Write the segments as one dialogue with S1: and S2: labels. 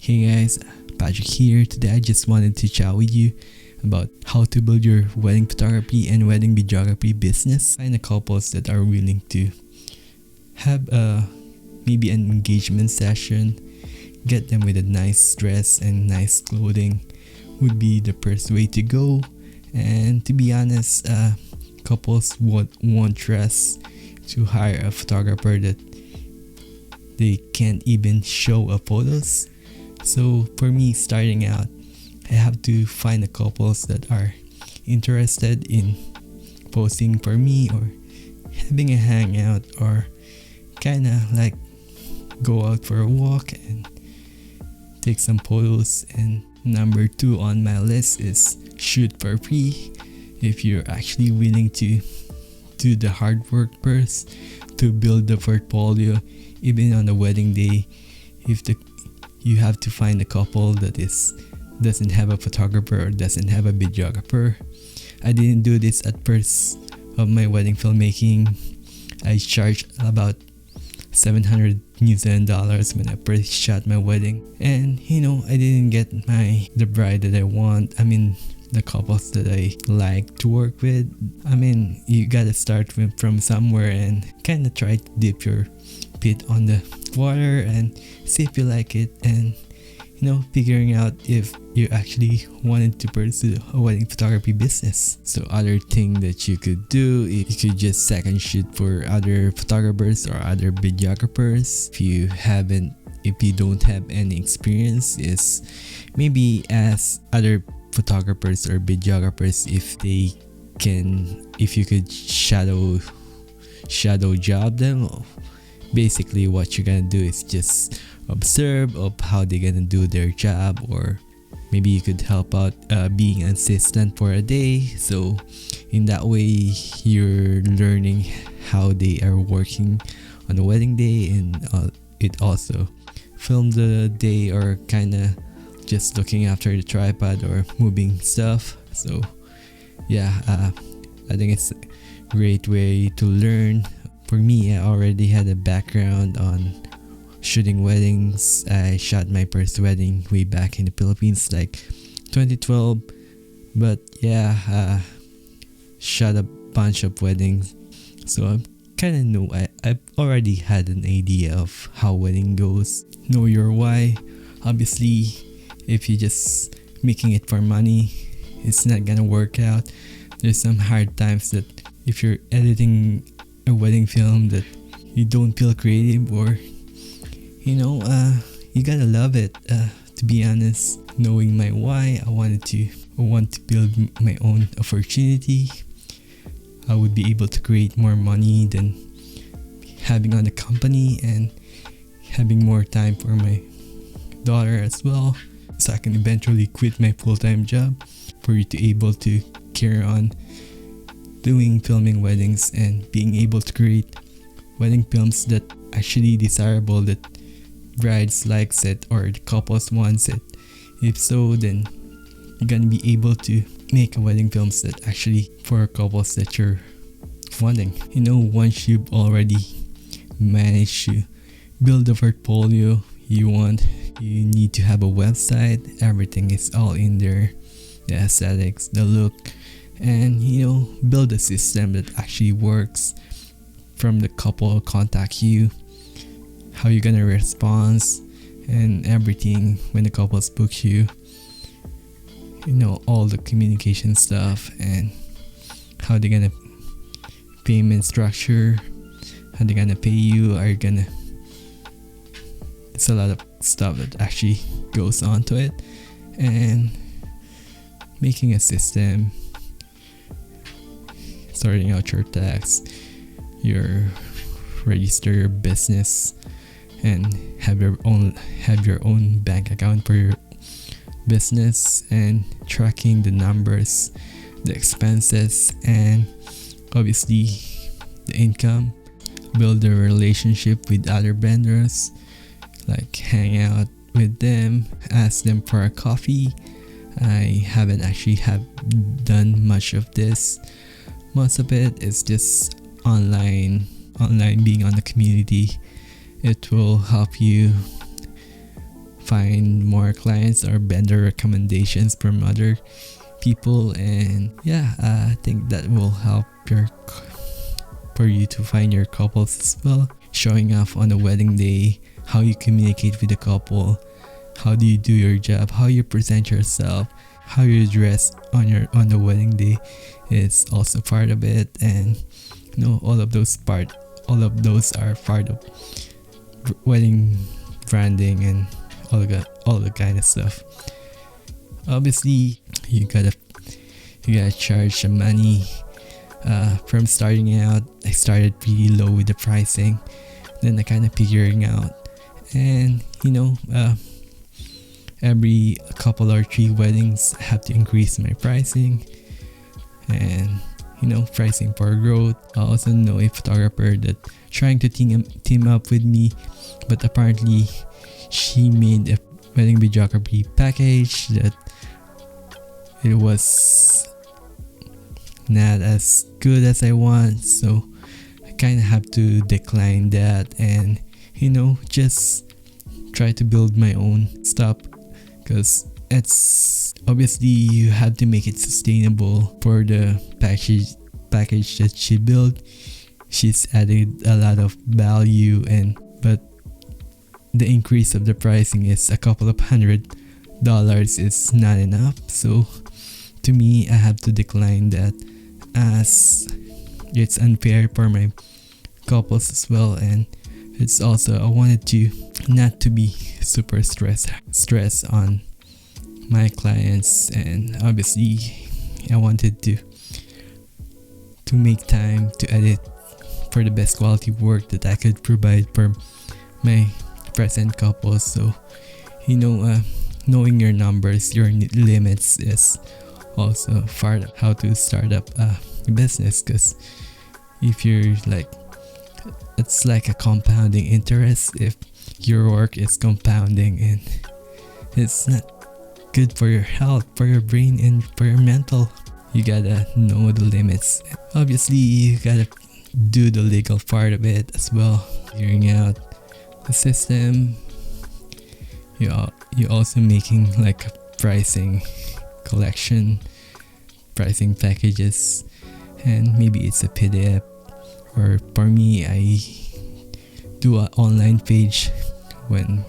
S1: Hey guys, Patrick here. Today I just wanted to chat with you about how to build your wedding photography and wedding videography business. Find a couples that are willing to have maybe an engagement session. Get them with a nice dress and nice clothing would be the first way to go. And to be honest, couples won't trust to hire a photographer that they can't even show a photos. So for me, starting out, I have to find the couples that are interested in posting for me or having a hangout or kinda like go out for a walk and take some photos. And number 2 on my list is shoot for free. If you're actually willing to do the hard work first to build the portfolio, even on the wedding day, you have to find a couple that doesn't have a photographer or doesn't have a videographer. I didn't do this at first of my wedding filmmaking. I charged about $700 New Zealand dollars when I first shot my wedding, and I didn't get the bride that I want. The couples that I like to work with. You gotta start from somewhere and kind of try to dip your feet on the water and see if you like it, and figuring out if you actually wanted to pursue a wedding photography business. So other thing that you could do, you could just second shoot for other photographers or other videographers. If you don't have any experience, is maybe ask other photographers or videographers if you could shadow job them. Basically what you're gonna do is just observe of how they're gonna do their job, or maybe you could help out being an assistant for a day. So in that way you're learning how they are working on the wedding day, and it also film the day or kinda just looking after the tripod or moving stuff. So yeah, I think it's a great way to learn. For me, I already had a background on shooting weddings. I shot my first wedding way back in the Philippines, like 2012. But yeah, shot a bunch of weddings, so I kind of know. I've already had an idea of how wedding goes. Know your why. Obviously, if you're just making it for money, it's not gonna work out. There's some hard times that if you're editing a wedding film that you don't feel creative, or you gotta love it. To be honest, knowing my why, I want to build my own opportunity. I would be able to create more money than having on the company, and having more time for my daughter as well, so I can eventually quit my full-time job for you to able to carry on doing filming weddings and being able to create wedding films that actually desirable, that brides likes it or the couples wants it. If so, then you're gonna be able to make a wedding films that actually for couples that you're wanting. Once you've already managed to build the portfolio you want, you need to have a website. Everything is all in there, the aesthetics, the look, and build a system that actually works. From the couple contact you, how you're gonna respond, and everything when the couples book you, all the communication stuff, and how they're gonna payment structure, how they're gonna pay you, it's a lot of stuff that actually goes on to it. And making a system, sorting out your tax, register your business, and have your own bank account for your business, and tracking the numbers, the expenses, and obviously the income. Build a relationship with other vendors, like hang out with them, ask them for a coffee. I haven't actually done much of this. Most of it is just online being on the community. It will help you find more clients or vendor recommendations from other people. And yeah, I think that will help for you to find your couples as well. Showing off on the wedding day, how you communicate with the couple, how do you do your job, how you present yourself, how you dress on the wedding day is also part of it. And all of those are part of wedding branding and all the kind of stuff. Obviously, you gotta charge some money. From starting out, I started pretty low with the pricing, then I kind of figuring out, and every couple or 3 weddings I have to increase my pricing, and pricing for growth. I also know a photographer that trying to team up with me, but apparently she made a wedding videography package that it was not as good as I want, so I kind of have to decline that and just try to build my own stuff, because it's obviously you have to make it sustainable for the package that she built. She's added a lot of value, but the increase of the pricing is a couple of $100 is not enough. So to me, I have to decline that, as it's unfair for my couples as well. And it's also, I wanted to not to be super stress on my clients, and obviously I wanted to make time to edit for the best quality work that I could provide for my present couples. So knowing your numbers, your limits is also part of how to start up a business, because if you're it's like a compounding interest. If your work is compounding, and it's not good for your health, for your brain, and for your mental, you gotta know the limits. Obviously, you gotta do the legal part of it as well, figuring out the system. You're also making like a pricing collection, pricing packages, and maybe it's a PDF, or for me, I do an online page. When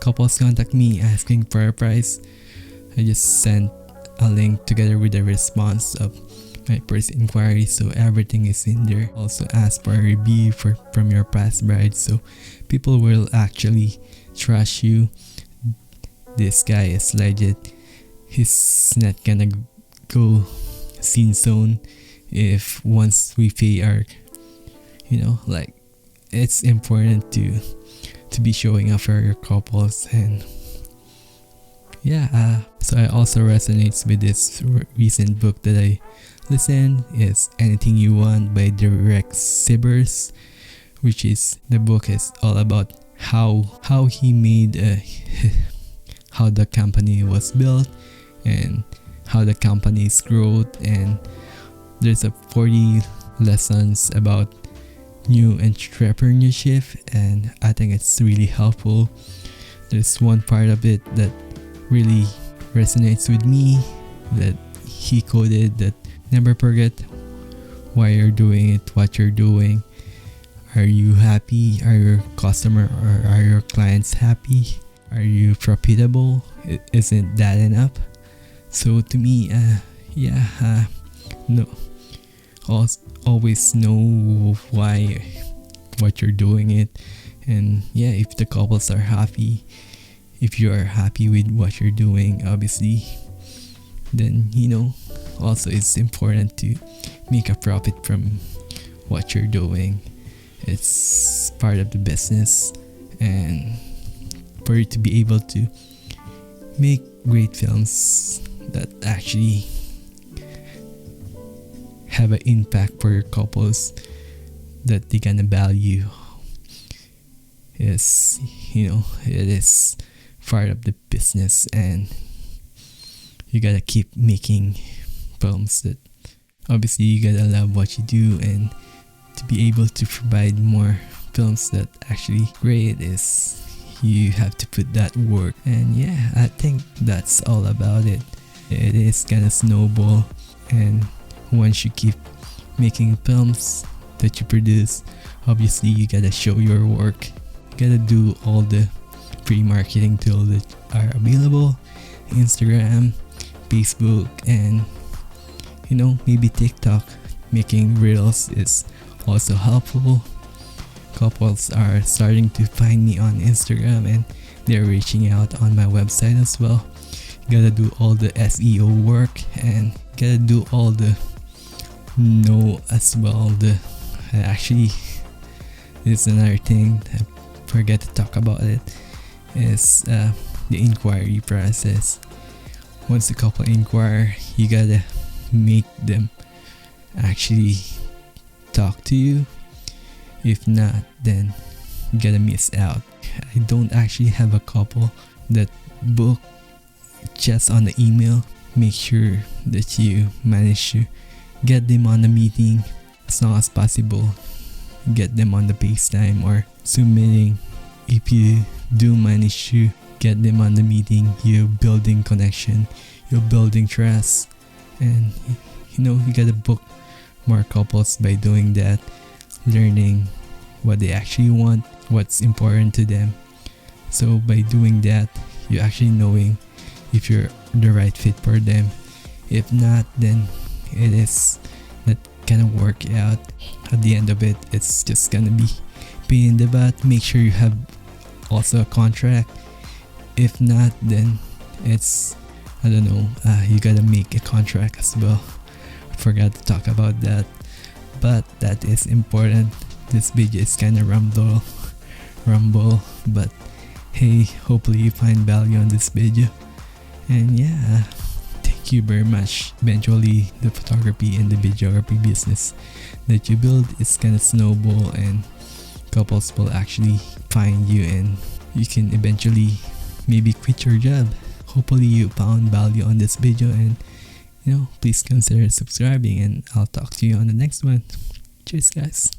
S1: couples contact me asking for a price, I just send a link together with the response of my first inquiry, so everything is in there. Also ask for a review from your past brides, so people will actually trust you. This guy is legit. He's not gonna go scene zone if once we pay our, it's important to be showing up for your couples. And so I also resonates with this recent book that I listened, is Anything You Want by Derek Sivers, which is, the book is all about how he made how the company was built and how the company's growth, and there's a 40 lessons about new entrepreneurship, and I think it's really helpful. There's one part of it that really resonates with me, that he quoted, that never forget why you're doing it, what you're doing. Are you happy? Are your customer or are your clients happy? Are you profitable? Isn't that enough? So to me, no, always know why, what you're doing it. And if the couples are happy, if you are happy with what you're doing, obviously, then also it's important to make a profit from what you're doing. It's part of the business, and for you to be able to make great films that actually have an impact for your couples, that they gonna value, is it is part of the business. And you gotta keep making films that, obviously, you gotta love what you do, and to be able to provide more films that actually great, is you have to put that work. And yeah, I think that's all about it. It is gonna snowball, and once you keep making films that you produce, obviously you gotta show your work. You gotta do all the free marketing tools that are available: Instagram, Facebook, and maybe TikTok. Making reels is also helpful. Couples are starting to find me on Instagram, and they're reaching out on my website as well. You gotta do all the SEO work, and gotta do all the as well. Actually, it's another thing I forget to talk about. It is the inquiry process. Once the couple inquire, you gotta make them actually talk to you. If not, then you gotta miss out. I don't actually have a couple that book just on the email. Make sure that you manage to get them on the meeting as long as possible. Get them on the FaceTime or Zoom meeting. If you do manage to get them on the meeting, you're building connection, you're building trust, and you gotta book more couples by doing that, learning what they actually want, what's important to them. So by doing that, you're actually knowing if you're the right fit for them. If not, then it is not gonna work out. At the end of it, it's just gonna be pain in the butt. Make sure you have also a contract. If not, then it's, I don't know, you gotta make a contract as well. I forgot to talk about that, but that is important. This video is kind of rumble, but hey, hopefully you find value on this video. And yeah, thank you very much. Eventually, the photography and the videography business that you build is gonna snowball, and couples will actually find you, and you can eventually maybe quit your job. Hopefully you found value on this video, and please consider subscribing, and I'll talk to you on the next one. Cheers, guys.